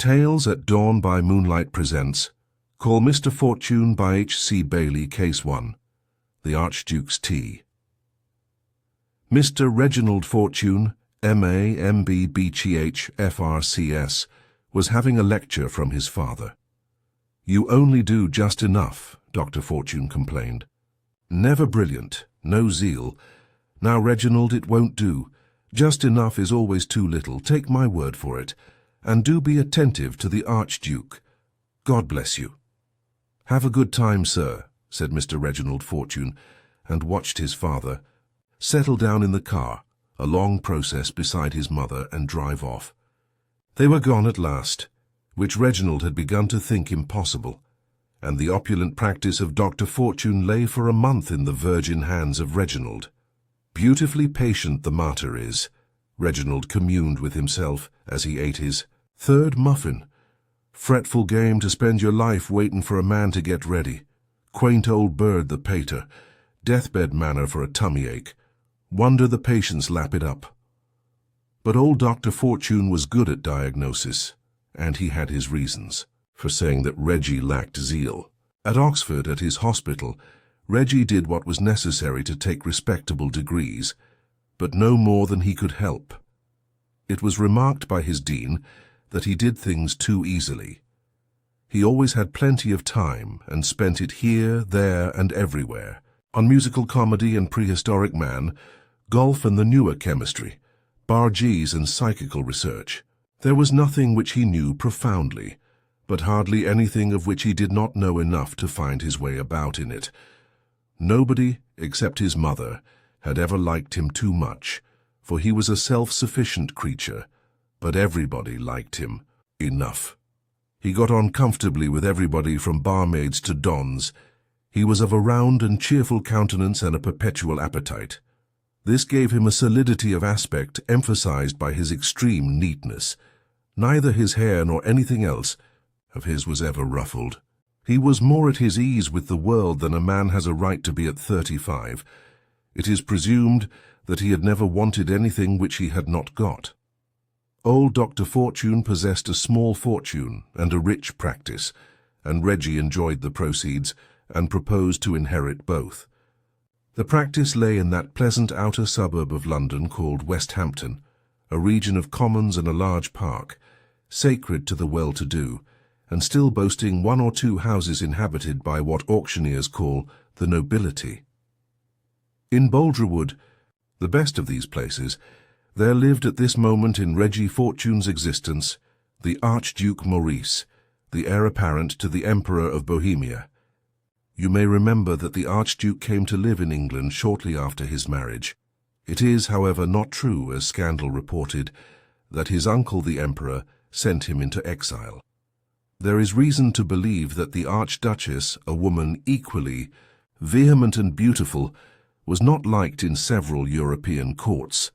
Tales at Dawn by Moonlight presents Call Mr. Fortune by H.C. Bailey, Case 1, The Archduke's Tea. Mr. Reginald Fortune, M.A., M.B., B.Ch., F.R.C.S., was having a lecture from his father. "You only do just enough," Dr. Fortune complained. "Never brilliant, no zeal. Now, Reginald, it won't do. Just enough is always too little, take my word for it. And do be attentive to the Archduke. God bless you." "Have a good time, sir," said Mr. Reginald Fortune, and watched his father settle down in the car, a long process beside his mother, and drive off. They were gone at last, which Reginald had begun to think impossible, and the opulent practice of Dr. Fortune lay for a month in the virgin hands of Reginald. "Beautifully patient the martyr is," Reginald communed with himself as he ate his third muffin. "Fretful game to spend your life waiting for a man to get ready. Quaint old bird the pater. Deathbed manner for a tummy ache. Wonder the patients lap it up." But old Dr. Fortune was good at diagnosis, and he had his reasons for saying that Reggie lacked zeal. At Oxford, at his hospital, Reggie did what was necessary to take respectable degrees, but no more than he could help. It was remarked by his dean that he did things too easily. He always had plenty of time and spent it here, there, and everywhere, on musical comedy and prehistoric man, golf and the newer chemistry, bargees and psychical research. There was nothing which he knew profoundly, but hardly anything of which he did not know enough to find his way about in it. Nobody, except his mother, had ever liked him too much, for he was a self-sufficient creature, but everybody liked him enough. He got on comfortably with everybody from barmaids to dons. He was of a round and cheerful countenance and a perpetual appetite. This gave him a solidity of aspect emphasized by his extreme neatness. Neither his hair nor anything else of his was ever ruffled. He was more at his ease with the world than a man has a right to be at 35. It is presumed that he had never wanted anything which he had not got. Old Dr. Fortune possessed a small fortune and a rich practice, and Reggie enjoyed the proceeds and proposed to inherit both. The practice lay in that pleasant outer suburb of London called Westhampton, a region of commons and a large park, sacred to the well-to-do, and still boasting one or two houses inhabited by what auctioneers call the nobility. In Boldrewood, the best of these places, there lived at this moment in Reggie Fortune's existence the Archduke Maurice, the heir apparent to the Emperor of Bohemia. You may remember that the Archduke came to live in England shortly after his marriage. It is, however, not true, as scandal reported, that his uncle the Emperor sent him into exile. There is reason to believe that the Archduchess, a woman equally vehement and beautiful, was not liked in several European courts.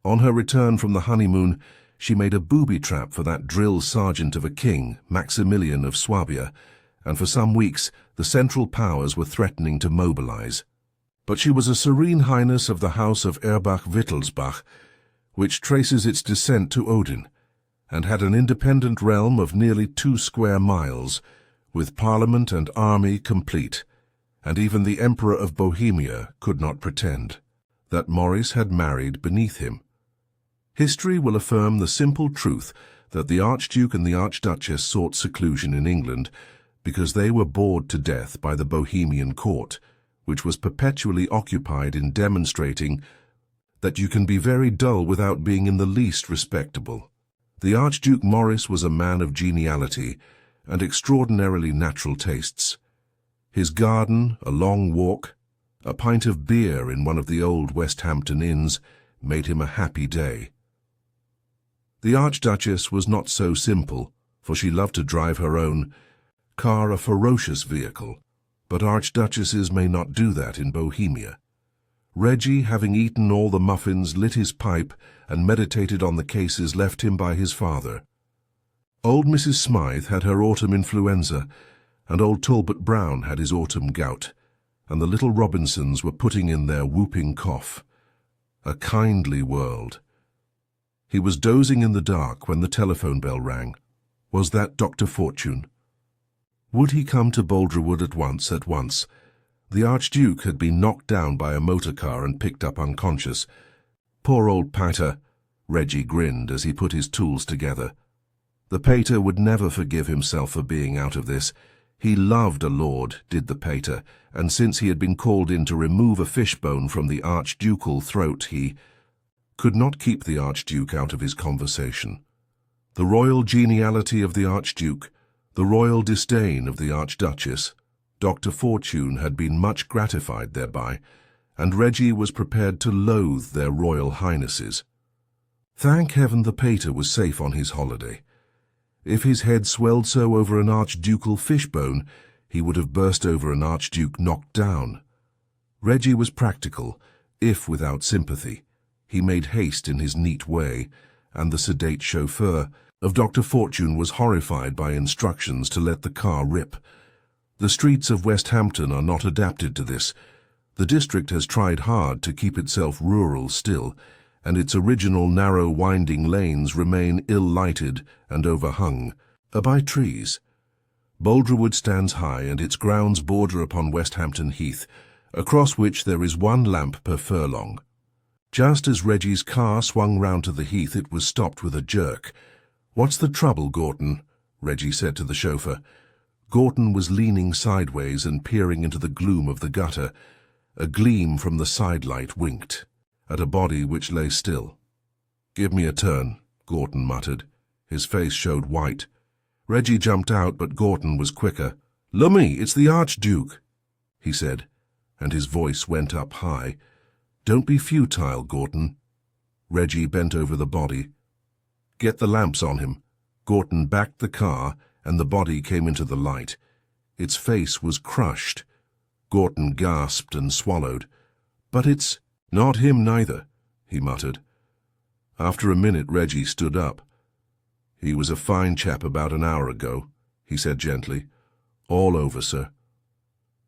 On her return from the honeymoon, she made a booby-trap for that drill sergeant of a king, Maximilian of Swabia, and for some weeks the Central Powers were threatening to mobilize. But she was a serene highness of the house of Erbach-Wittelsbach, which traces its descent to Odin, and had an independent realm of nearly 2 square miles, with parliament and army complete, and even the Emperor of Bohemia could not pretend that Maurice had married beneath him. History will affirm the simple truth that the Archduke and the Archduchess sought seclusion in England because they were bored to death by the Bohemian court, which was perpetually occupied in demonstrating that you can be very dull without being in the least respectable. The Archduke Maurice was a man of geniality and extraordinarily natural tastes. His garden, a long walk, a pint of beer in one of the old Westhampton inns made him a happy day. The Archduchess was not so simple, for she loved to drive her own car, a ferocious vehicle, but archduchesses may not do that in Bohemia. Reggie, having eaten all the muffins, lit his pipe and meditated on the cases left him by his father. Old Mrs. Smythe had her autumn influenza, and old Talbot Brown had his autumn gout, and the little Robinsons were putting in their whooping cough. A kindly world. He was dozing in the dark when the telephone bell rang. Was that Dr. Fortune? Would he come to Boldrewood at once? The Archduke had been knocked down by a motor car and picked up unconscious. Poor old Pater, Reggie grinned as he put his tools together. The Pater would never forgive himself for being out of this. He loved a lord, did the Pater, and since he had been called in to remove a fishbone from the archducal throat, he could not keep the Archduke out of his conversation. The royal geniality of the Archduke, the royal disdain of the Archduchess, Dr. Fortune had been much gratified thereby, and Reggie was prepared to loathe their royal highnesses. Thank heaven the Pater was safe on his holiday. If his head swelled so over an archducal fishbone, he would have burst over an archduke knocked down. Reggie was practical, if without sympathy. He made haste in his neat way, and the sedate chauffeur of Dr. Fortune was horrified by instructions to let the car rip. The streets of Westhampton are not adapted to this. The district has tried hard to keep itself rural still, and its original narrow winding lanes remain ill-lighted and overhung by trees. Boldrewood stands high, and its grounds border upon Westhampton Heath, across which there is one lamp per furlong. Just as Reggie's car swung round to the heath, it was stopped with a jerk. "What's the trouble, Gorton?" Reggie said to the chauffeur. Gorton was leaning sideways and peering into the gloom of the gutter. A gleam from the sidelight winked at a body which lay still. "Give me a turn," Gorton muttered. His face showed white. Reggie jumped out, but Gorton was quicker. "Lummy, it's the Archduke," he said, and his voice went up high. "Don't be futile, Gorton." Reggie bent over the body. "Get the lamps on him." Gorton backed the car, and the body came into the light. Its face was crushed. Gorton gasped and swallowed. "But it's not him neither," he muttered. After a minute, Reggie stood up. "He was a fine chap about an hour ago," he said gently. "All over, sir."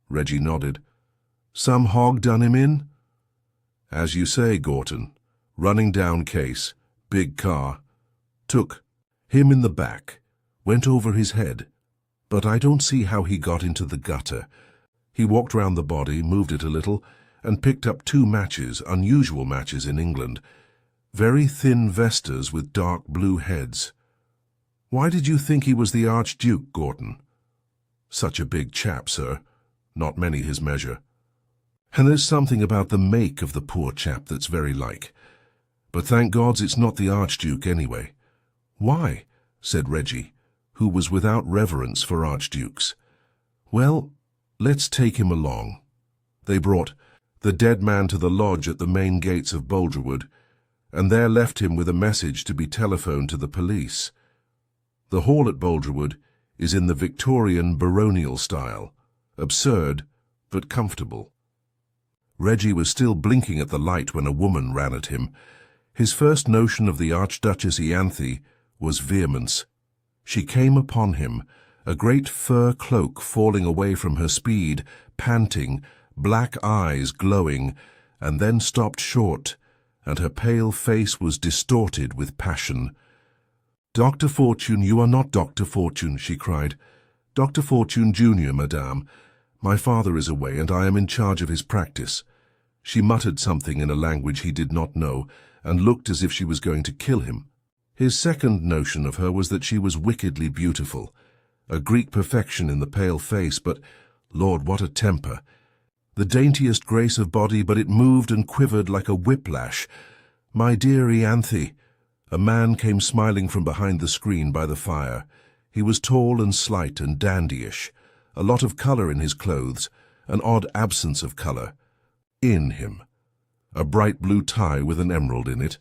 Reggie nodded. "Some hog done him in?" "As you say, Gorton. Running down case. Big car. Took him in the back. Went over his head. But I don't see how he got into the gutter." He walked round the body, moved it a little, and picked up 2 matches, unusual matches in England. Very thin vestas with dark blue heads. "Why did you think he was the Archduke, Gorton?" "Such a big chap, sir. Not many his measure. And there's something about the make of the poor chap that's very like. But thank gods it's not the Archduke anyway." "Why?" said Reggie, who was without reverence for archdukes. "Well, let's take him along." They brought the dead man to the lodge at the main gates of Boldrewood, and there left him with a message to be telephoned to the police. The hall at Boldrewood is in the Victorian baronial style, absurd but comfortable. Reggie was still blinking at the light when a woman ran at him. His first notion of the Archduchess Ianthe was vehemence. She came upon him, a great fur cloak falling away from her speed, panting, black eyes glowing, and then stopped short, and her pale face was distorted with passion. "Dr. Fortune, you are not Dr. Fortune," she cried. "Dr. Fortune, Jr., madame. My father is away, and I am in charge of his practice." She muttered something in a language he did not know, and looked as if she was going to kill him. His second notion of her was that she was wickedly beautiful. A Greek perfection in the pale face, but, Lord, what a temper! The daintiest grace of body, but it moved and quivered like a whiplash. "My dear Ianthe." A man came smiling from behind the screen by the fire. He was tall and slight and dandyish, a lot of colour in his clothes, an odd absence of colour in him. A bright blue tie with an emerald in it,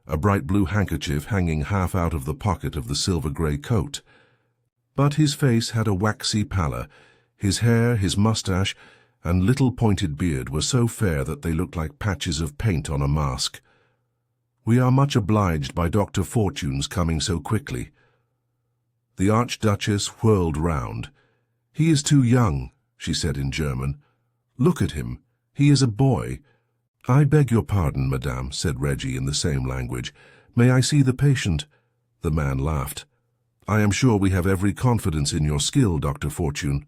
a bright blue handkerchief hanging half out of the pocket of the silver-grey coat. But his face had a waxy pallor. His hair, his moustache, and little pointed beard were so fair that they looked like patches of paint on a mask. "We are much obliged by Dr. Fortune's coming so quickly." The Archduchess whirled round. "He is too young," she said in German. "Look at him. He is a boy." "I beg your pardon, madame," said Reggie in the same language. "May I see the patient?" The man laughed. I am sure we have every confidence in your skill, Dr. Fortune.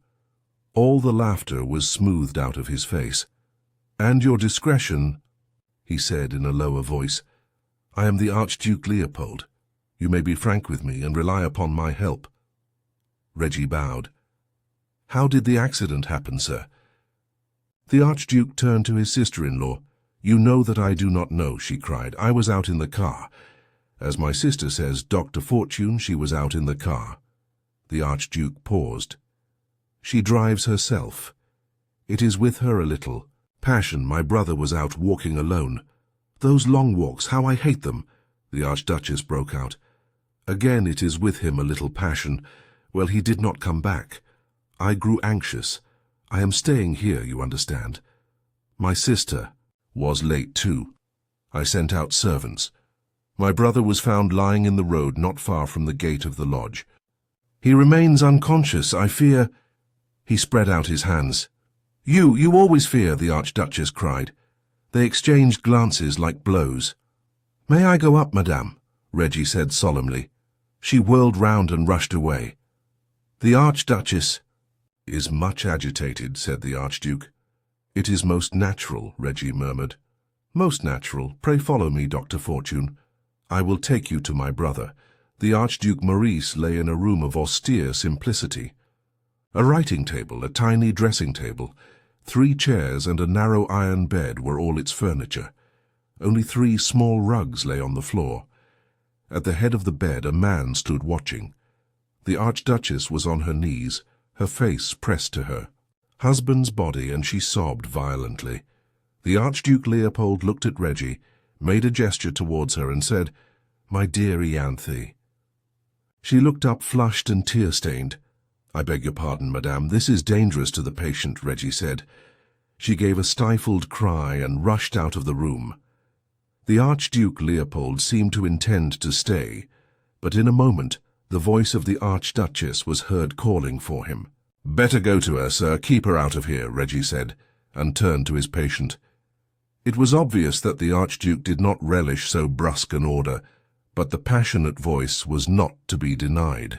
All the laughter was smoothed out of his face. And your discretion, he said in a lower voice. I am the Archduke Leopold. You may be frank with me and rely upon my help. Reggie bowed. How did the accident happen, sir? The Archduke turned to his sister-in-law. You know that I do not know, she cried. I was out in the car. As my sister says, Dr. Fortune, she was out in the car. The Archduke paused. She drives herself. It is with her a little. Passion, my brother was out walking alone. Those long walks, how I hate them, the Archduchess broke out. Again it is with him a little passion. Well, he did not come back. I grew anxious. I am staying here, you understand. My sister was late too. I sent out servants. My brother was found lying in the road not far from the gate of the lodge. He remains unconscious, I fear. He spread out his hands. You always fear, the Archduchess cried. They exchanged glances like blows. May I go up, madame? Reggie said solemnly. She whirled round and rushed away. The Archduchess is much agitated, said the Archduke. It is most natural, Reggie murmured. Most natural. Pray follow me, Dr. Fortune. I will take you to my brother. The Archduke Maurice lay in a room of austere simplicity. A writing table, a tiny dressing table, 3 chairs and a narrow iron bed were all its furniture. Only 3 small rugs lay on the floor. At the head of the bed a man stood watching. The Archduchess was on her knees, her face pressed to her husband's body, and she sobbed violently. The Archduke Leopold looked at Reggie, made a gesture towards her and said, My dear Ianthe. She looked up flushed and tear-stained. I beg your pardon, madame, this is dangerous to the patient, Reggie said. She gave a stifled cry and rushed out of the room. The Archduke Leopold seemed to intend to stay, but in a moment the voice of the Archduchess was heard calling for him. Better go to her, sir, keep her out of here, Reggie said, and turned to his patient. It was obvious that the Archduke did not relish so brusque an order, but the passionate voice was not to be denied.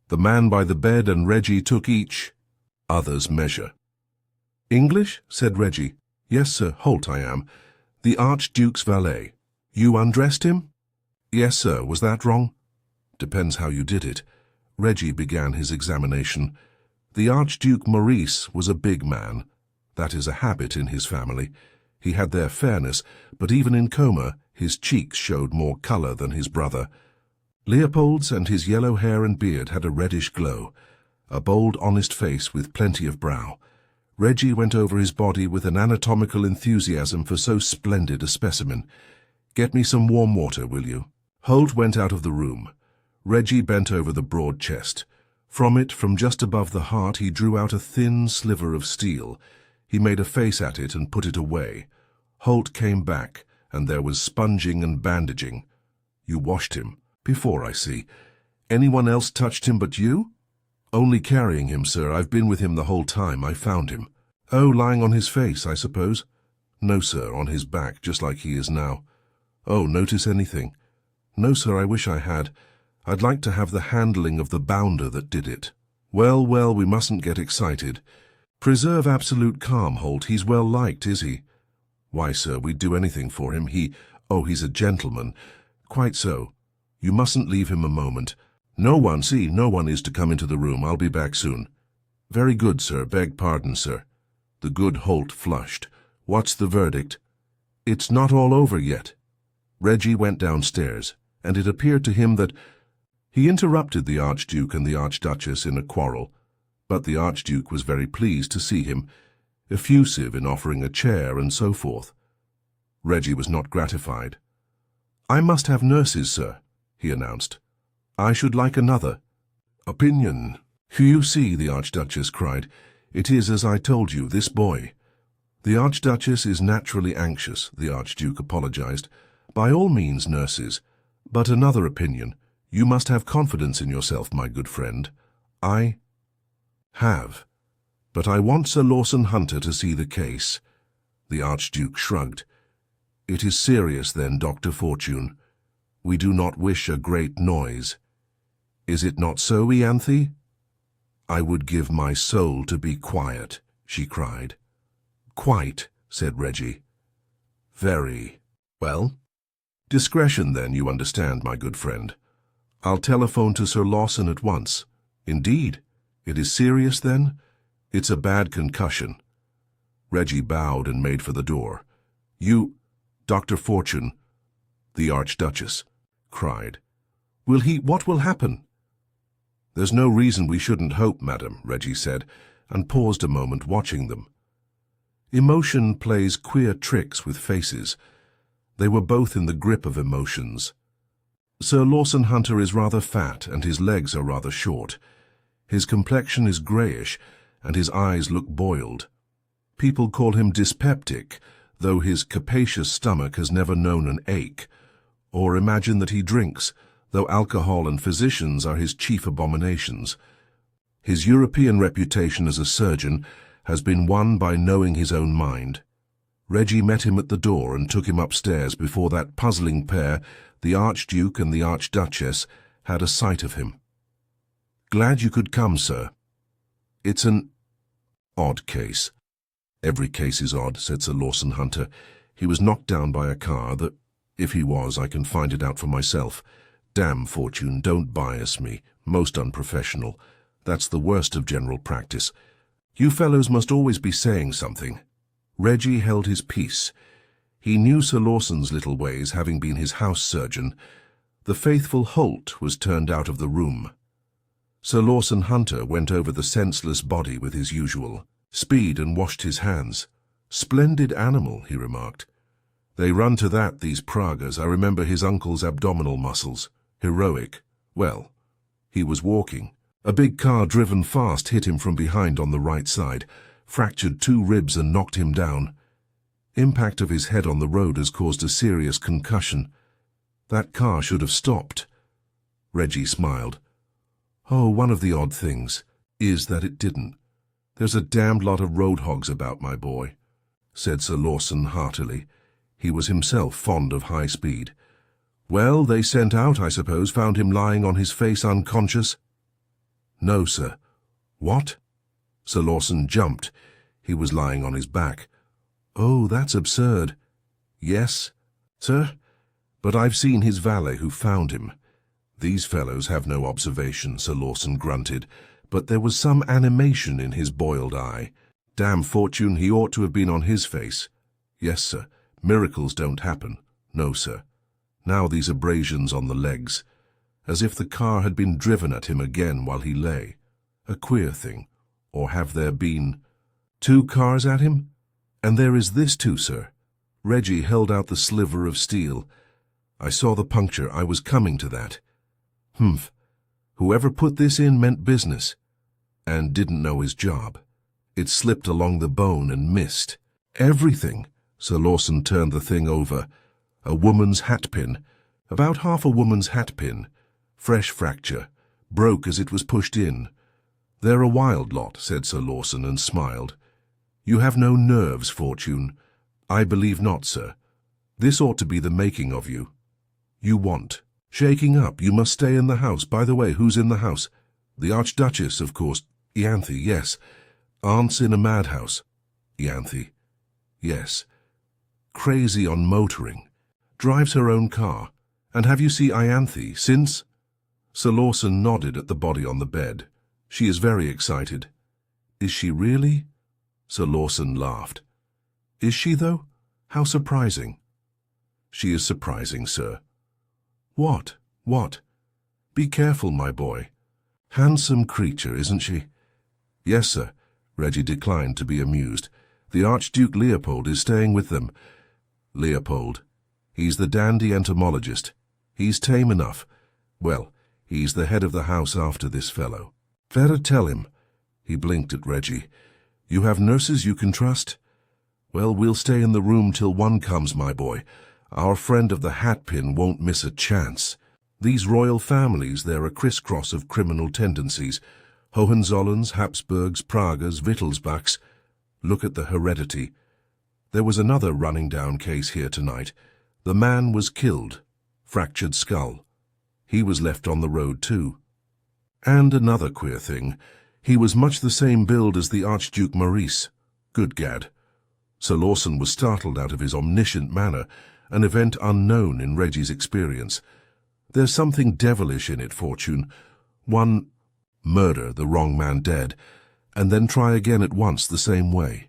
The man by the bed and Reggie took each other's measure. English? Said Reggie. Yes, sir, Holt I am. The Archduke's valet. You undressed him? Yes, sir. Was that wrong? Depends how you did it. Reggie began his examination. The Archduke Maurice was a big man. That is a habit in his family. He had their fairness, but even in coma, his cheeks showed more color than his brother. Leopold's and his yellow hair and beard had a reddish glow, a bold, honest face with plenty of brow. Reggie went over his body with an anatomical enthusiasm for so splendid a specimen. Get me some warm water, will you? Holt went out of the room. Reggie bent over the broad chest. From it, from just above the heart, he drew out a thin sliver of steel. He made a face at it and put it away. Holt came back, and there was sponging and bandaging. You washed him. Before, I see. Anyone else touched him but you? Only carrying him, sir. I've been with him the whole time. I found him. Oh, lying on his face, I suppose? No, sir, on his back, just like he is now. Oh, notice anything? No, sir, I wish I had. I'd like to have the handling of the bounder that did it. Well, we mustn't get excited. Preserve absolute calm, Holt. He's well liked, is he? Why, sir, we'd do anything for him. He's a gentleman. Quite so. You mustn't leave him a moment. No one is to come into the room. I'll be back soon. Very good, sir. Beg pardon, sir. The good Holt flushed. What's the verdict? It's not all over yet. Reggie went downstairs, and it appeared to him that he interrupted the Archduke and the Archduchess in a quarrel, but the Archduke was very pleased to see him, effusive in offering a chair and so forth. Reggie was not gratified. I must have nurses, sir, he announced. I should like another. Opinion. You see, the Archduchess cried. It is as I told you, this boy. The Archduchess is naturally anxious, the Archduke apologized. By all means, nurses. But another opinion. You must have confidence in yourself, my good friend. I have. But I want Sir Lawson Hunter to see the case. The Archduke shrugged. It is serious then, Dr. Fortune. We do not wish a great noise. Is it not so, Ianthe? I would give my soul to be quiet, she cried. Quite, said Reggie. Very. Well? Discretion, then, you understand, my good friend. I'll telephone to Sir Lawson at once. Indeed? It is serious, then? It's a bad concussion. Reggie bowed and made for the door. You, Dr. Fortune, the Archduchess, cried. What will happen? There's no reason we shouldn't hope, madam, Reggie said, and paused a moment watching them. Emotion plays queer tricks with faces. They were both in the grip of emotions. Sir Lawson Hunter is rather fat, and his legs are rather short. His complexion is greyish, and his eyes look boiled. People call him dyspeptic, though his capacious stomach has never known an ache, or imagine that he drinks, though alcohol and physicians are his chief abominations. His European reputation as a surgeon has been won by knowing his own mind. Reggie met him at the door and took him upstairs before that puzzling pair, the Archduke and the Archduchess, had a sight of him. Glad you could come, sir. It's an odd case. Every case is odd, said Sir Lawson Hunter. He was knocked down by a car that, if he was, I can find it out for myself. Damn, Fortune, don't bias me. Most unprofessional. That's the worst of general practice. You fellows must always be saying something. Reggie held his peace. He knew Sir Lawson's little ways, having been his house surgeon. The faithful Holt was turned out of the room. Sir Lawson Hunter went over the senseless body with his usual speed and washed his hands. Splendid animal, he remarked. They run to that, these Pragas. I remember his uncle's abdominal muscles. Heroic. Well, he was walking. A big car driven fast hit him from behind on the right side, fractured 2 ribs and knocked him down. Impact of his head on the road has caused a serious concussion. That car should have stopped. Reggie smiled. Oh, one of the odd things is that it didn't. There's a damned lot of road hogs about, my boy, said Sir Lawson heartily. He was himself fond of high speed. Well, they sent out, I suppose, found him lying on his face unconscious? No, sir. What? Sir Lawson jumped. He was lying on his back. Oh, that's absurd. Yes, sir, but I've seen his valet who found him. These fellows have no observation, Sir Lawson grunted, but there was some animation in his boiled eye. Damn, Fortune, he ought to have been on his face. Yes, sir. Miracles don't happen. No, sir. Now these abrasions on the legs, as if the car had been driven at him again while he lay. A queer thing. Or have there been 2 cars at him? And there is this too, sir. Reggie held out the sliver of steel. I saw the puncture. I was coming to that. Humph. Whoever put this in meant business, and didn't know his job. It slipped along the bone and missed. Everything. Sir Lawson turned the thing over. A woman's hatpin. About half a woman's hatpin. Fresh fracture. Broke as it was pushed in. They're a wild lot, said Sir Lawson, and smiled. You have no nerves, Fortune. I believe not, sir. This ought to be the making of you. You want. Shaking up. You must stay in the house. By the way, who's in the house? The Archduchess, of course. Ianthe, yes. Aunt's in a madhouse. Ianthe. Yes. Crazy on motoring. Drives her own car. And have you seen Ianthe since? Sir Lawson nodded at the body on the bed. She is very excited. Is she really? Sir Lawson laughed. Is she, though? How surprising. She is surprising, sir. What? What? Be careful, my boy. Handsome creature, isn't she? Yes, sir. Reggie declined to be amused. The Archduke Leopold is staying with them. Leopold. He's the dandy entomologist. He's tame enough. Well, he's the head of the house after this fellow. Better tell him. He blinked at Reggie. You have nurses you can trust? Well, we'll stay in the room till one comes, my boy. Our friend of the hatpin won't miss a chance. These royal families, they're a crisscross of criminal tendencies. Hohenzollerns, Habsburgs, Pragas, Wittelsbachs. Look at the heredity. There was another running-down case here tonight. The man was killed. Fractured skull. He was left on the road too. And another queer thing, he was much the same build as the Archduke Maurice. Good gad. Sir Lawson was startled out of his omniscient manner, an event unknown in Reggie's experience. There's something devilish in it, Fortune. One, murder the wrong man dead, and then try again at once the same way.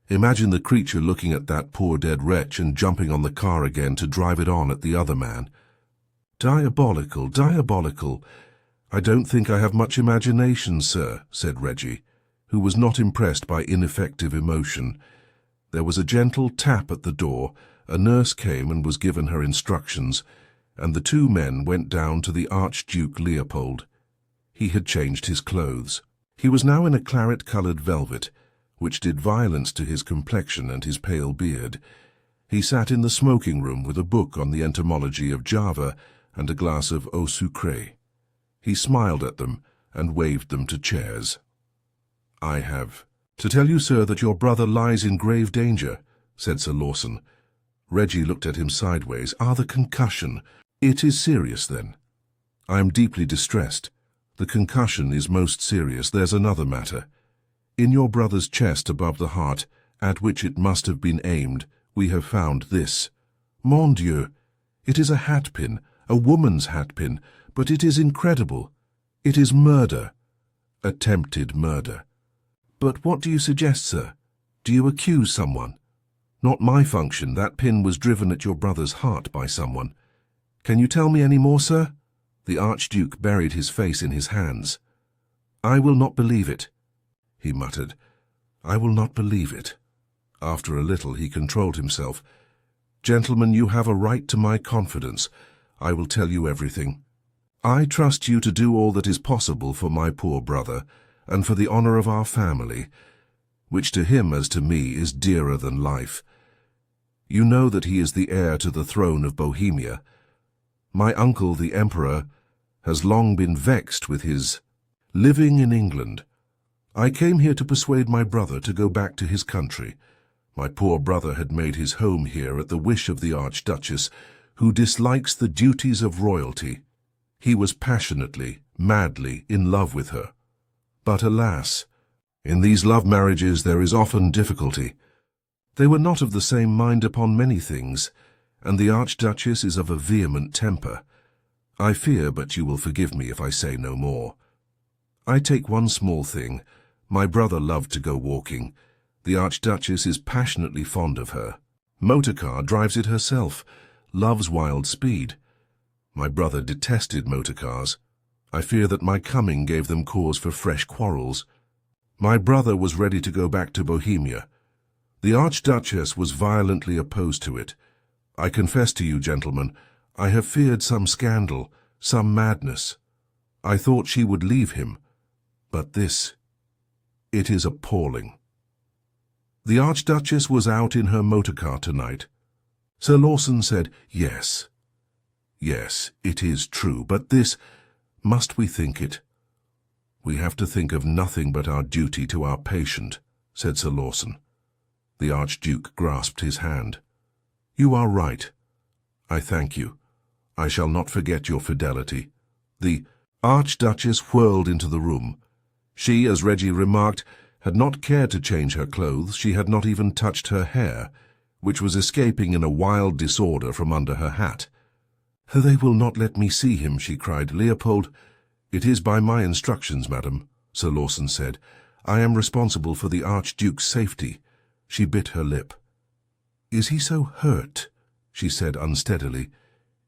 Imagine the creature looking at that poor dead wretch and jumping on the car again to drive it on at the other man. Diabolical, diabolical. I don't think I have much imagination, sir, said Reggie, who was not impressed by ineffective emotion. There was a gentle tap at the door, a nurse came and was given her instructions, and the two men went down to the Archduke Leopold. He had changed his clothes. He was now in a claret-coloured velvet, which did violence to his complexion and his pale beard. He sat in the smoking room with a book on the entomology of Java and a glass of eau sucrée. He smiled at them and waved them to chairs. "I have to tell you, sir, that your brother lies in grave danger," said Sir Lawson. Reggie looked at him sideways. "The concussion. It is serious, then?" "I am deeply distressed. The concussion is most serious. There's another matter. In your brother's chest above the heart, at which it must have been aimed, we have found this. Mon Dieu! It is a hatpin, a woman's hatpin, but it is incredible. It is murder. Attempted murder." "But what do you suggest, sir? Do you accuse someone?" "Not my function. That pin was driven at your brother's heart by someone. Can you tell me any more, sir?" The Archduke buried his face in his hands. "I will not believe it," he muttered. "I will not believe it." After a little he controlled himself. "Gentlemen, you have a right to my confidence. I will tell you everything. I trust you to do all that is possible for my poor brother, and for the honour of our family, which to him as to me is dearer than life. You know that he is the heir to the throne of Bohemia. My uncle, the Emperor, has long been vexed with his living in England. I came here to persuade my brother to go back to his country. My poor brother had made his home here at the wish of the Archduchess, who dislikes the duties of royalty. He was passionately, madly in love with her. But alas, in these love marriages there is often difficulty. They were not of the same mind upon many things, and the Archduchess is of a vehement temper. I fear, but you will forgive me if I say no more. I take one small thing. My brother loved to go walking. The Archduchess is passionately fond of her. Motorcar, drives it herself, loves wild speed. My brother detested motorcars. I fear that my coming gave them cause for fresh quarrels. My brother was ready to go back to Bohemia. The Archduchess was violently opposed to it. I confess to you, gentlemen, I have feared some scandal, some madness. I thought she would leave him. But this, it is appalling." "The Archduchess was out in her motorcar tonight." Sir Lawson said, "Yes. Yes, it is true, but this, must we think it?" "We have to think of nothing but our duty to our patient," said Sir Lawson. The Archduke grasped his hand. "You are right. I thank you. I shall not forget your fidelity." The Archduchess whirled into the room. She, as Reggie remarked, had not cared to change her clothes. She had not even touched her hair, which was escaping in a wild disorder from under her hat. "They will not let me see him," she cried. "Leopold—" "It is by my instructions, madam," Sir Lawson said. "I am responsible for the Archduke's safety." She bit her lip. "Is he so hurt?" she said unsteadily.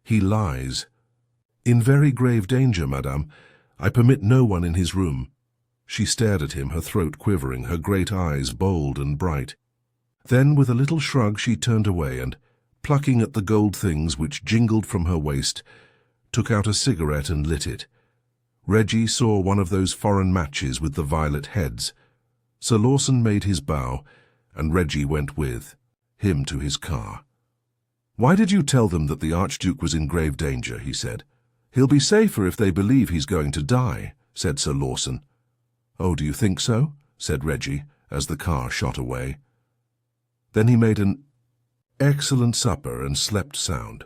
"He lies." "In very grave danger, madame. I permit no one in his room." She stared at him, her throat quivering, her great eyes bold and bright. Then, with a little shrug, she turned away and, plucking at the gold things which jingled from her waist, took out a cigarette and lit it. Reggie saw one of those foreign matches with the violet heads. Sir Lawson made his bow, and Reggie went with him to his car. "Why did you tell them that the Archduke was in grave danger?" he said. "He'll be safer if they believe he's going to die," said Sir Lawson. "Oh, do you think so?" said Reggie, as the car shot away. Then he made an excellent supper and slept sound.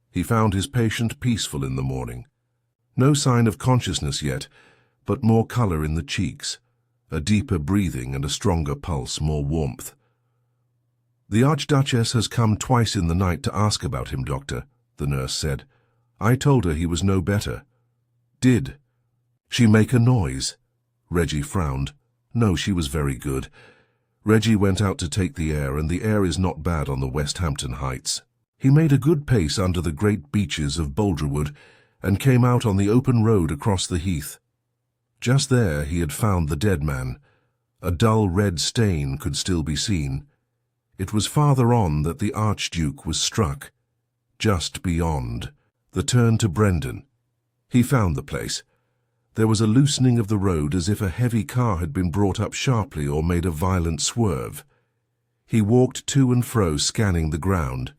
He found his patient peaceful in the morning. No sign of consciousness yet, but more color in the cheeks, a deeper breathing and a stronger pulse, more warmth. "The Archduchess has come twice in the night to ask about him, Doctor," the nurse said. "I told her he was no better." "Did she make a noise?" Reggie frowned. "No, she was very good." Reggie went out to take the air, and the air is not bad on the West Hampton Heights. He made a good pace under the great beeches of Boulderwood and came out on the open road across the heath. Just there he had found the dead man. A dull red stain could still be seen. It was farther on that the Archduke was struck. Just beyond. The turn to Brendan. He found the place. There was a loosening of the road as if a heavy car had been brought up sharply or made a violent swerve. He walked to and fro, scanning the ground.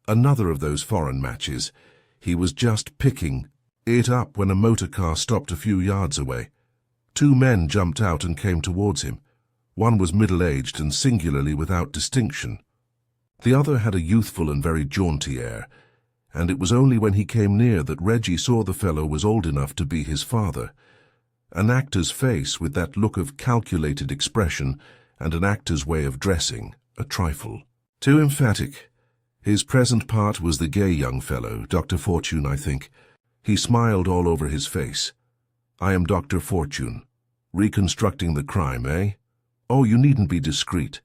Another of those foreign matches. He was just picking it up when a motor car stopped a few yards away. 2 men jumped out and came towards him. One was middle-aged and singularly without distinction. The other had a youthful and very jaunty air, and it was only when he came near that Reggie saw the fellow was old enough to be his father. An actor's face with that look of calculated expression and an actor's way of dressing, a trifle too emphatic. His present part was the gay young fellow, Dr. Fortune, I think. He smiled all over his face. "I am Dr. Fortune. Reconstructing the crime, eh? Oh, you needn't be discreet.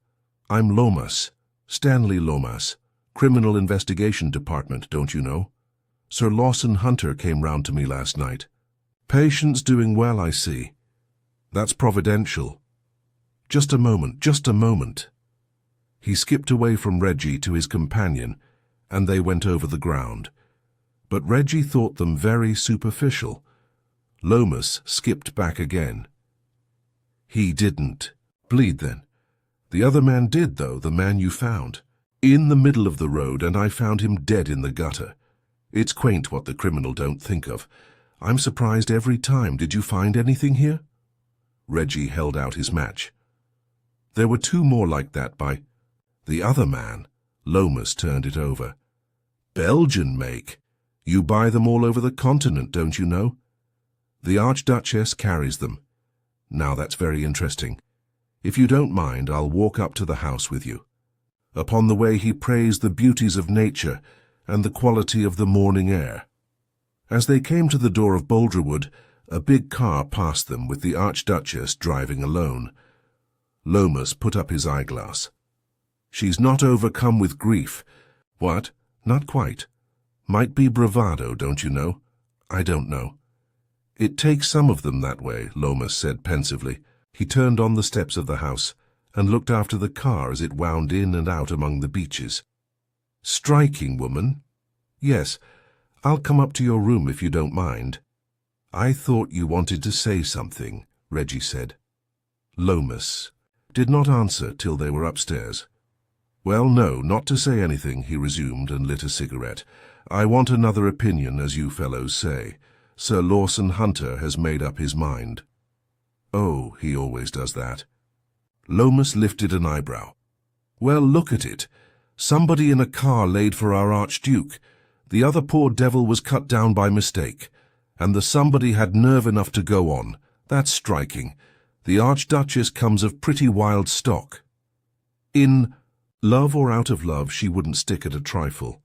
I'm Lomas, Stanley Lomas, Criminal Investigation Department, don't you know? Sir Lawson Hunter came round to me last night. Patient's doing well, I see. That's providential. Just a moment, just a moment." He skipped away from Reggie to his companion, and they went over the ground. But Reggie thought them very superficial. Lomas skipped back again. "He didn't bleed then. The other man did, though, the man you found. In the middle of the road, and I found him dead in the gutter. It's quaint what the criminal don't think of. I'm surprised every time. Did you find anything here?" Reggie held out his match. "There were 2 more like that by the other man." Lomas turned it over. "Belgian make. You buy them all over the continent, don't you know? The Archduchess carries them. Now that's very interesting. If you don't mind, I'll walk up to the house with you." Upon the way he praised the beauties of nature and the quality of the morning air. As they came to the door of Boulderwood, a big car passed them with the Archduchess driving alone. Lomas put up his eyeglass. "She's not overcome with grief." "What? Not quite. Might be bravado, don't you know?" "I don't know." "It takes some of them that way," Lomas said pensively. He turned on the steps of the house and looked after the car as it wound in and out among the beeches. "Striking woman?" "Yes. I'll come up to your room if you don't mind." "I thought you wanted to say something," Reggie said. Lomas did not answer till they were upstairs. "Well, no, not to say anything," he resumed and lit a cigarette. "I want another opinion, as you fellows say. Sir Lawson Hunter has made up his mind." "Oh, he always does that." Lomas lifted an eyebrow. "Well, look at it. Somebody in a car laid for our Archduke. The other poor devil was cut down by mistake. And the somebody had nerve enough to go on. That's striking. The Archduchess comes of pretty wild stock. In love or out of love, she wouldn't stick at a trifle.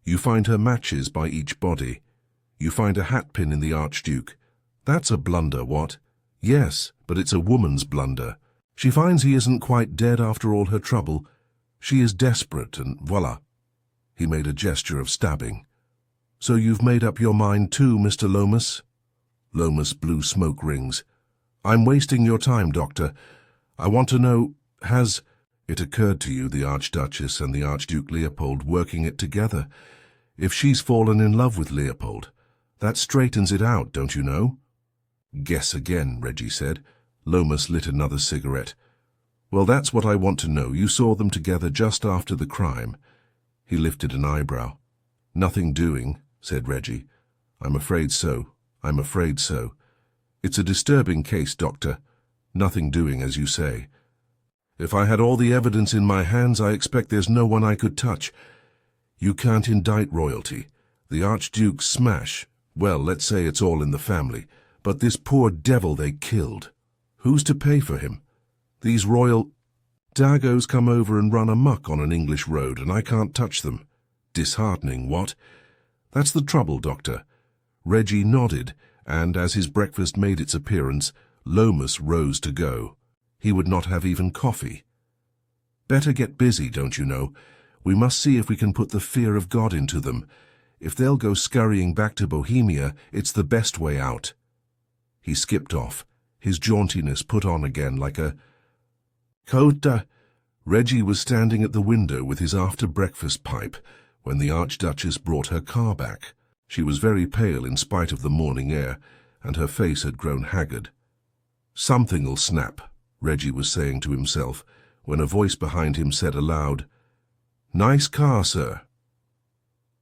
You find her matches by each body. You find a hatpin in the Archduke. That's a blunder, what? Yes, but it's a woman's blunder. She finds he isn't quite dead after all her trouble. She is desperate, and voila." He made a gesture of stabbing. "So you've made up your mind too, Mr. Lomas?" Lomas blew smoke rings. "I'm wasting your time, Doctor. I want to know, has it occurred to you the Archduchess and the Archduke Leopold working it together? If she's fallen in love with Leopold, that straightens it out, don't you know?" "Guess again," Reggie said. Lomas lit another cigarette. "Well, that's what I want to know. You saw them together just after the crime." He lifted an eyebrow. "Nothing doing," said Reggie. "I'm afraid so. I'm afraid so. It's a disturbing case, Doctor. Nothing doing, as you say. If I had all the evidence in my hands, I expect there's no one I could touch. You can't indict royalty. The Archduke's smash. Well, let's say it's all in the family. But this poor devil they killed. Who's to pay for him? These royal dagos come over and run amok on an English road, and I can't touch them. Disheartening, what? That's the trouble, Doctor. Reggie nodded, and as his breakfast made its appearance, Lomas rose to go. He would not have even coffee. Better get busy, don't you know? We must see if we can put the fear of God into them. If they'll go scurrying back to Bohemia, it's the best way out. He skipped off, his jauntiness put on again like a coda. Reggie was standing at the window with his after-breakfast pipe when the Archduchess brought her car back. She was very pale in spite of the morning air, and her face had grown haggard. "Something'll snap," Reggie was saying to himself, when a voice behind him said aloud, "Nice car, sir."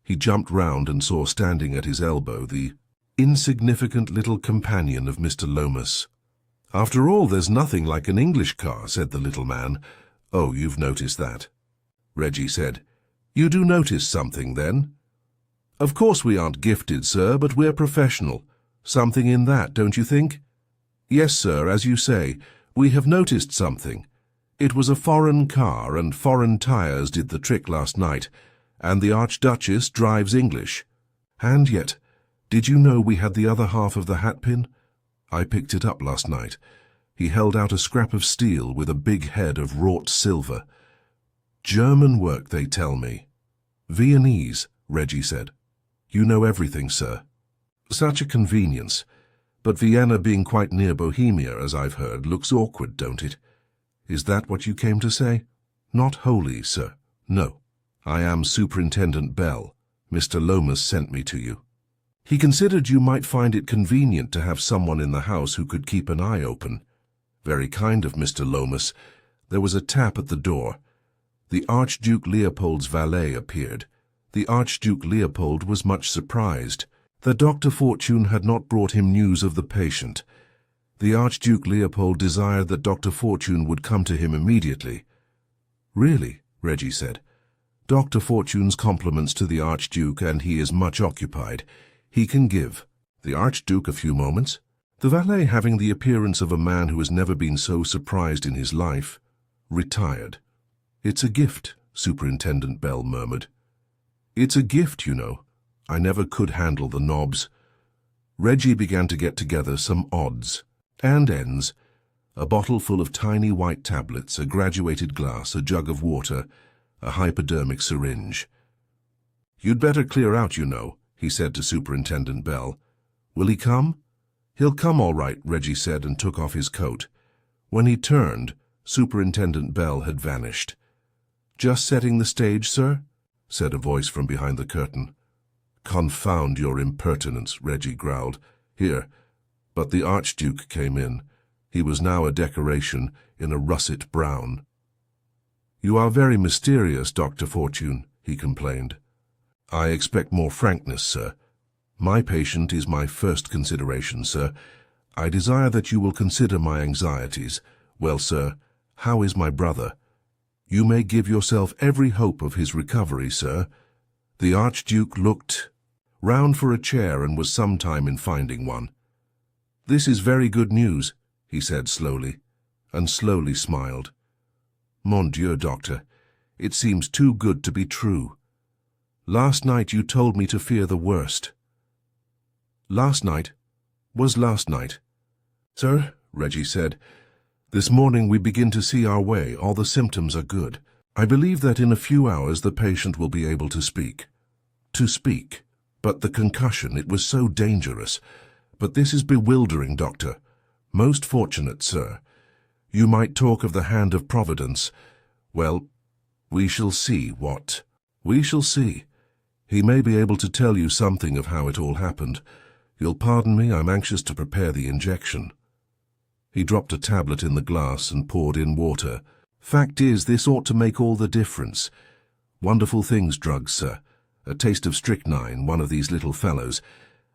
He jumped round and saw standing at his elbow the insignificant little companion of Mr. Lomas. "After all, there's nothing like an English car," said the little man. "Oh, you've noticed that," Reggie said. "You do notice something, then?" "Of course we aren't gifted, sir, but we're professional. Something in that, don't you think?" "Yes, sir, as you say, we have noticed something. It was a foreign car, and foreign tires did the trick last night, and the Archduchess drives English. And yet, did you know we had the other half of the hatpin? I picked it up last night." He held out a scrap of steel with a big head of wrought silver. "German work, they tell me." "Viennese," Reggie said. "You know everything, sir." "Such a convenience. But Vienna being quite near Bohemia, as I've heard, looks awkward, don't it? Is that what you came to say?" "Not wholly, sir. No. I am Superintendent Bell. Mr. Lomas sent me to you. He considered you might find it convenient to have someone in the house who could keep an eye open." "Very kind of Mr. Lomas." There was a tap at the door. The Archduke Leopold's valet appeared. The Archduke Leopold was much surprised that Dr. Fortune had not brought him news of the patient. The Archduke Leopold desired that Dr. Fortune would come to him immediately. "Really?" Reggie said. "Dr. Fortune's compliments to the Archduke, and he is much occupied. He can give the Archduke a few moments." The valet, having the appearance of a man who has never been so surprised in his life, retired. "It's a gift," Superintendent Bell murmured. "It's a gift, you know. I never could handle the knobs." Reggie began to get together some odds and ends, a bottle full of tiny white tablets, a graduated glass, a jug of water, a hypodermic syringe. "You'd better clear out, you know," he said to Superintendent Bell. "Will he come?" "He'll come all right," Reggie said, and took off his coat. When he turned, Superintendent Bell had vanished. "Just setting the stage, sir?" said a voice from behind the curtain. "Confound your impertinence," Reggie growled. "Here." But the Archduke came in. He was now a decoration in a russet brown. "You are very mysterious, Dr. Fortune," he complained. "I expect more frankness, sir. My patient is my first consideration, sir. I desire that you will consider my anxieties. Well, sir, how is my brother? You may give yourself every hope of his recovery, sir." The Archduke looked round for a chair and was some time in finding one. "This is very good news," he said slowly, and slowly smiled. "Mon Dieu, Doctor, it seems too good to be true. Last night you told me to fear the worst." "Last night? Was last night?" "Sir," Reggie said, "this morning we begin to see our way. All the symptoms are good. I believe that in a few hours the patient will be able to speak." To speak. But the concussion, it was so dangerous. But this is bewildering, Doctor. Most fortunate, sir. You might talk of the hand of Providence. Well, we shall see what. We shall see. He may be able to tell you something of how it all happened. You'll pardon me, I'm anxious to prepare the injection. He dropped a tablet in the glass and poured in water. "Fact is, this ought to make all the difference. Wonderful things, drugs, sir. A taste of strychnine, one of these little fellows,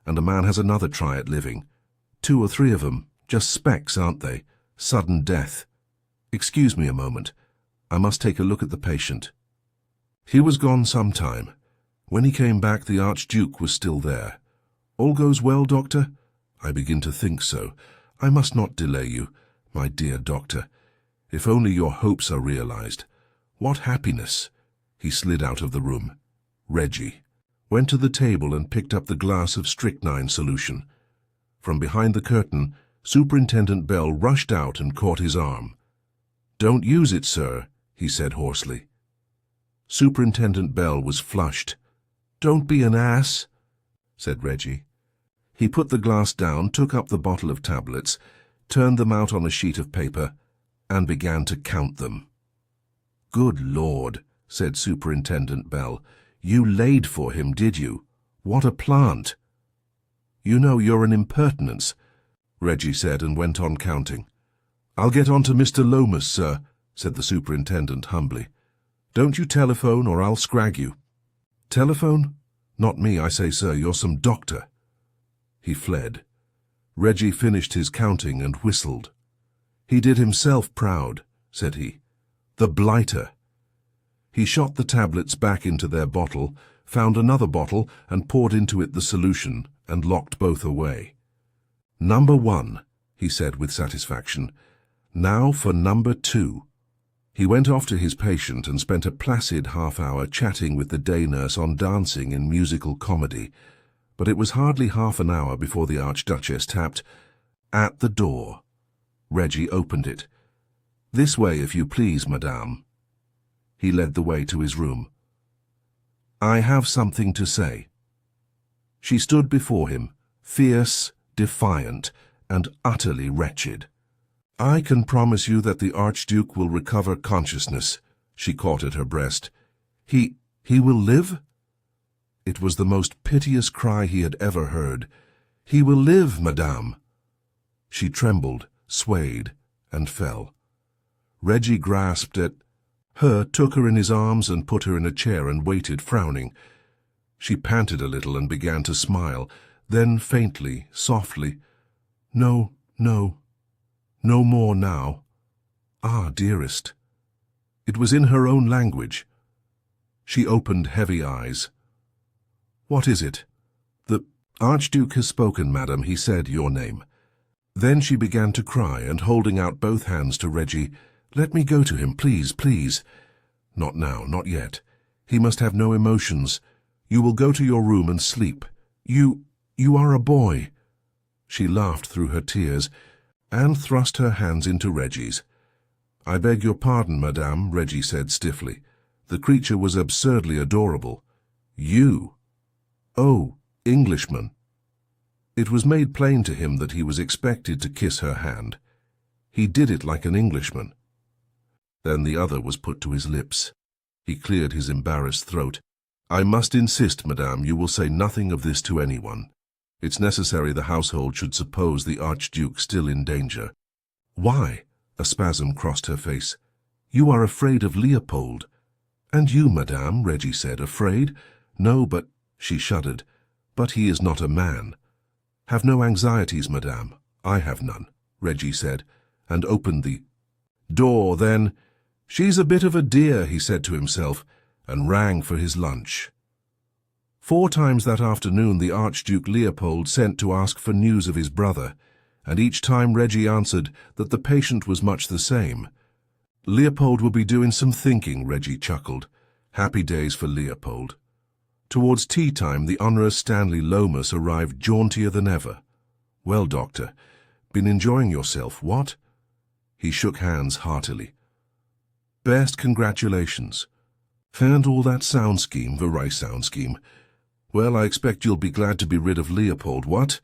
and a man has another try at living. 2 or 3 of them, just specks, aren't they? Sudden death. Excuse me a moment. I must take a look at the patient." He was gone some time. When he came back, the Archduke was still there. "All goes well, Doctor? I begin to think so. I must not delay you, my dear doctor. If only your hopes are realized. What happiness! He slid out of the room. Reggie went to the table and picked up the glass of strychnine solution. From behind the curtain, Superintendent Bell rushed out and caught his arm. "Don't use it, sir," he said hoarsely. Superintendent Bell was flushed. "Don't be an ass," said Reggie. He put the glass down, took up the bottle of tablets, turned them out on a sheet of paper, and began to count them. "Good Lord," said Superintendent Bell. "You laid for him, did you? What a plant!" "You know you're an impertinence," Reggie said, and went on counting. "I'll get on to Mr. Lomas, sir," said the superintendent humbly. "Don't you telephone or I'll scrag you." "Telephone? Not me, I say, sir. You're some doctor." He fled. Reggie finished his counting and whistled. "He did himself proud," said he. "The blighter." He shot the tablets back into their bottle, found another bottle and poured into it the solution, and locked both away. "Number 1, he said with satisfaction. "Now for number 2. He went off to his patient and spent a placid half-hour chatting with the day nurse on dancing in musical comedy, but it was hardly half an hour before the Archduchess tapped at the door. Reggie opened it. "This way, if you please, madame." He led the way to his room. "I have something to say." She stood before him, fierce, defiant, and utterly wretched. "I can promise you that the Archduke will recover consciousness," she caught at her breast. He will live?" It was the most piteous cry he had ever heard. "He will live, madame." She trembled, swayed, and fell. Reggie grasped at her, took her in his arms and put her in a chair and waited, frowning. She panted a little and began to smile, then faintly, softly, "No, no. No more now. Ah, dearest." It was in her own language. She opened heavy eyes. "What is it?" "The Archduke has spoken, madam. He said your name." Then she began to cry, and holding out both hands to Reggie, "Let me go to him, please, please." "Not now, not yet. He must have no emotions. You will go to your room and sleep. You are a boy." She laughed through her tears, and thrust her hands into Reggie's. "I beg your pardon, madame," Reggie said stiffly. The creature was absurdly adorable. "You? Oh, Englishman." It was made plain to him that he was expected to kiss her hand. He did it like an Englishman. Then the other was put to his lips. He cleared his embarrassed throat. "I must insist, madame, you will say nothing of this to anyone. It's necessary the household should suppose the Archduke still in danger." "Why?" A spasm crossed her face. "You are afraid of Leopold." "And you, madame," Reggie said. "Afraid?" "No, but—" She shuddered. "But he is not a man." "Have no anxieties, madame." "I have none," Reggie said, and opened the door. Then, "She's a bit of a dear," he said to himself, and rang for his lunch. 4 times that afternoon the Archduke Leopold sent to ask for news of his brother, and each time Reggie answered that the patient was much the same. "Leopold will be doing some thinking," Reggie chuckled. Happy days for Leopold. Towards tea-time the Honourable Stanley Lomas arrived jauntier than ever. "Well, doctor, been enjoying yourself, what?" He shook hands heartily. "Best congratulations. Found all that sound scheme, the right sound scheme. Well, I expect you'll be glad to be rid of Leopold, what?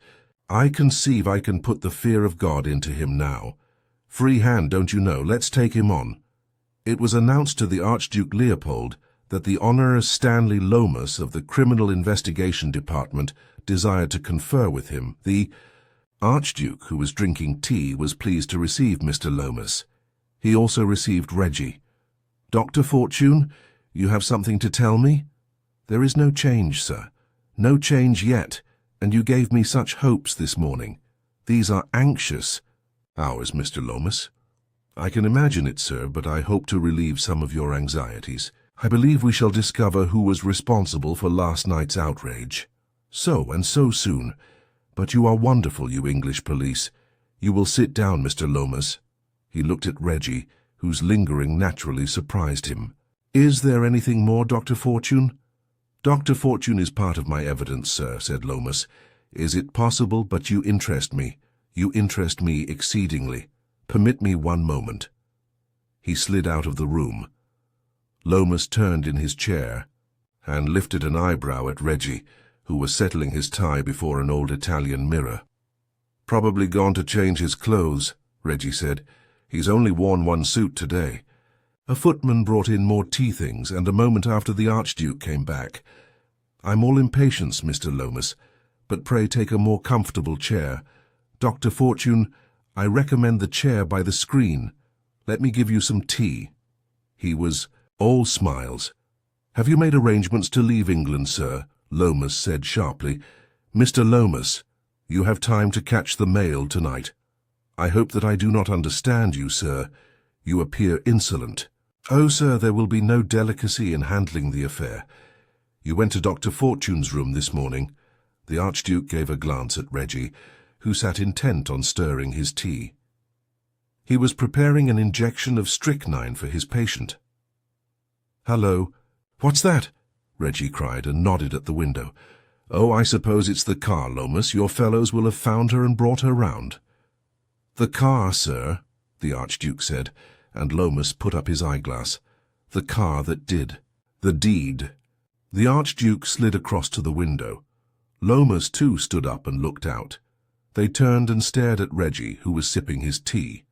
I conceive I can put the fear of God into him now. Free hand, don't you know? Let's take him on." It was announced to the Archduke Leopold that the Honourable Stanley Lomas of the Criminal Investigation Department desired to confer with him. The Archduke, who was drinking tea, was pleased to receive Mr. Lomas. He also received Reggie. "Dr. Fortune, you have something to tell me?" "There is no change, sir. No change yet, and you gave me such hopes this morning. These are anxious hours, Mr. Lomas." "I can imagine it, sir, but I hope to relieve some of your anxieties. I believe we shall discover who was responsible for last night's outrage." "So, and so soon. But you are wonderful, you English police. You will sit down, Mr. Lomas." He looked at Reggie, whose lingering naturally surprised him. "Is there anything more, Dr. Fortune?" "Dr. Fortune is part of my evidence, sir," said Lomas. "Is it possible? But you interest me. You interest me exceedingly. Permit me one moment." He slid out of the room. Lomas turned in his chair and lifted an eyebrow at Reggie, who was settling his tie before an old Italian mirror. "Probably gone to change his clothes," Reggie said. "He's only worn one suit today." A footman brought in more tea things, and a moment after the Archduke came back. "I'm all impatience, Mr. Lomas, but pray take a more comfortable chair. Dr. Fortune, I recommend the chair by the screen. Let me give you some tea." He was all smiles. "Have you made arrangements to leave England, sir?" Lomas said sharply. "Mr. Lomas, you have time to catch the mail tonight. I hope that I do not understand you, sir. You appear insolent." "Oh, sir, there will be no delicacy in handling the affair. You went to Dr. Fortune's room this morning." The Archduke gave a glance at Reggie, who sat intent on stirring his tea. He was preparing an injection of strychnine for his patient. "Hello. What's that?" Reggie cried and nodded at the window. "Oh, I suppose it's the car, Lomas. Your fellows will have found her and brought her round." "The car, sir," the Archduke said, and Lomas put up his eyeglass. "The car that did. The deed." The Archduke slid across to the window. Lomas, too, stood up and looked out. They turned and stared at Reggie, who was sipping his tea.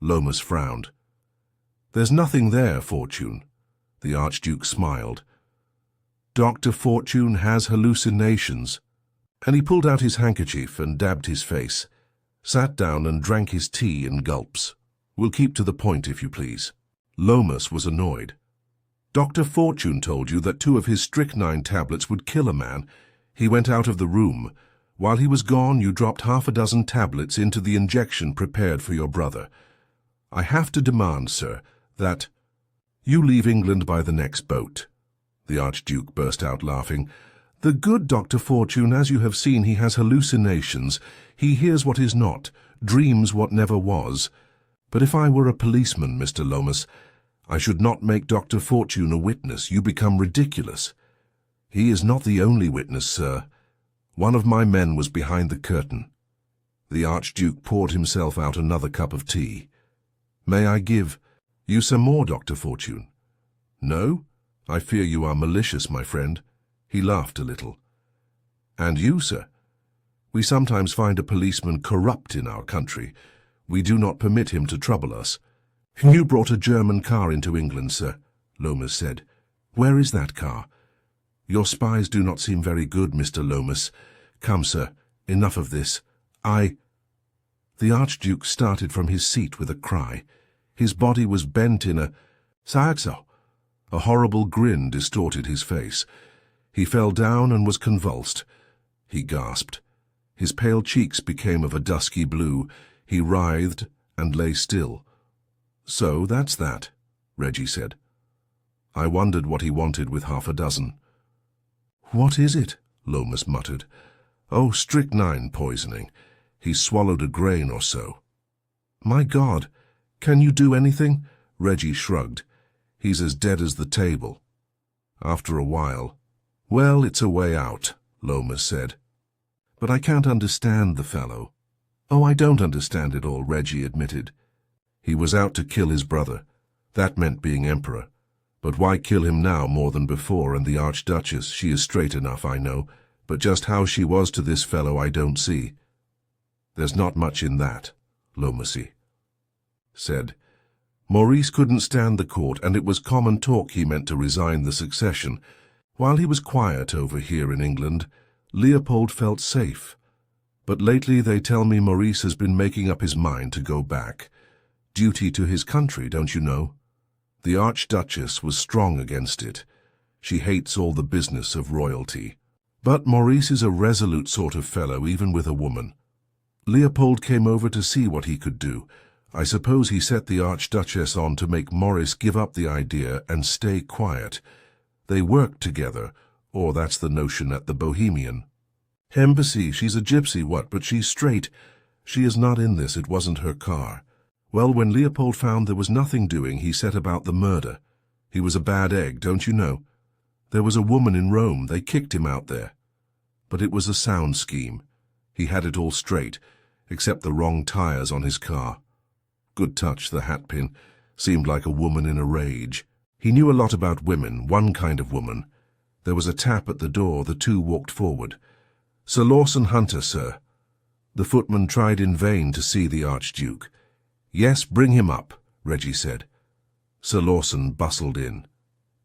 Lomas frowned. "There's nothing there, Fortune." The Archduke smiled. "Dr. Fortune has hallucinations." And he pulled out his handkerchief and dabbed his face, sat down and drank his tea in gulps. "We'll keep to the point, if you please." Lomas was annoyed. "Dr. Fortune told you that 2 of his strychnine tablets would kill a man. He went out of the room. While he was gone, you dropped 6 tablets into the injection prepared for your brother. I have to demand, sir, that you leave England by the next boat." The Archduke burst out laughing. "The good Dr. Fortune, as you have seen, he has hallucinations. He hears what is not, dreams what never was. But if I were a policeman, Mr. Lomas, I should not make Dr. Fortune a witness. You become ridiculous." "He is not the only witness, sir. One of my men was behind the curtain." The Archduke poured himself out another cup of tea. "May I give you some more, Dr. Fortune?" "No? I fear you are malicious, my friend." He laughed a little. "And you, sir? We sometimes find a policeman corrupt in our country. We do not permit him to trouble us." "You brought a German car into England, sir," Lomas said. "Where is that car?" "Your spies do not seem very good, Mr. Lomas. Come, sir, enough of this. The Archduke started from his seat with a cry. His body was bent in a "Saxo." A horrible grin distorted his face. He fell down and was convulsed. He gasped. His pale cheeks became of a dusky blue. He writhed and lay still. "So that's that," Reggie said. "I wondered what he wanted with 6. "What is it?" Lomas muttered. "Oh, strychnine poisoning. He swallowed a grain or so." "My God, can you do anything?" Reggie shrugged. "He's as dead as the table." After a while, "Well, it's a way out," Lomas said. "But I can't understand the fellow." "Oh, I don't understand it all," Reggie admitted. "He was out to kill his brother. That meant being emperor. But why kill him now more than before? And the Archduchess, she is straight enough, I know, but just how she was to this fellow I don't see." "There's not much in that," Lomas said. "Maurice couldn't stand the court, and it was common talk he meant to resign the succession. While he was quiet over here in England, Leopold felt safe. But lately they tell me Maurice has been making up his mind to go back. Duty to his country, don't you know? The Archduchess was strong against it. She hates all the business of royalty. But Maurice is a resolute sort of fellow, even with a woman. Leopold came over to see what he could do. I suppose he set the Archduchess on to make Maurice give up the idea and stay quiet. They worked together, or that's the notion at the Bohemian." Embassy, she's a gypsy, what, but she's straight. She is not in this, it wasn't her car. Well, when Leopold found there was nothing doing, he set about the murder. He was a bad egg, don't you know? There was a woman in Rome, they kicked him out there. But it was a sound scheme. He had it all straight, except the wrong tires on his car. Good touch, the hatpin. Seemed like a woman in a rage. He knew a lot about women, one kind of woman. There was a tap at the door, the two walked forward. Sir Lawson Hunter, sir. The footman tried in vain to see the Archduke. Yes, bring him up, Reggie said. Sir Lawson bustled in.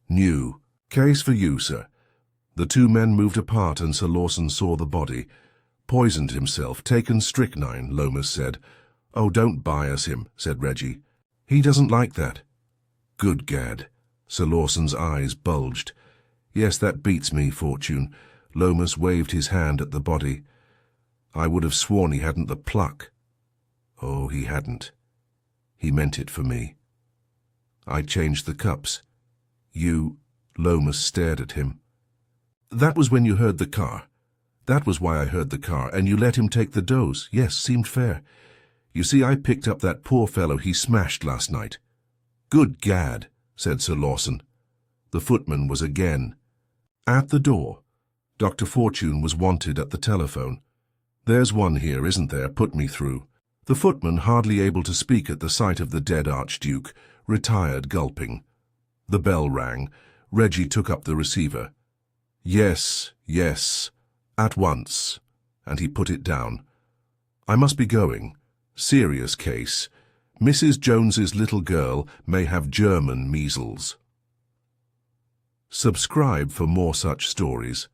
New. Case for you, sir. The two men moved apart and Sir Lawson saw the body. Poisoned himself, taken strychnine, Lomas said. Oh, don't bias him, said Reggie. He doesn't like that. Good gad. Sir Lawson's eyes bulged. Yes, that beats me, Fortune. Lomas waved his hand at the body. I would have sworn he hadn't the pluck. Oh, he hadn't. He meant it for me. I changed the cups. You... Lomas stared at him. That was when you heard the car. That was why I heard the car, and you let him take the dose. Yes, seemed fair. You see, I picked up that poor fellow he smashed last night. Good gad, said Sir Lawson. The footman was again at the door. Dr. Fortune was wanted at the telephone. There's one here, isn't there? Put me through. The footman, hardly able to speak at the sight of the dead Archduke, retired gulping. The bell rang. Reggie took up the receiver. Yes, yes, at once. And he put it down. I must be going. Serious case. Mrs. Jones's little girl may have German measles. Subscribe for more such stories.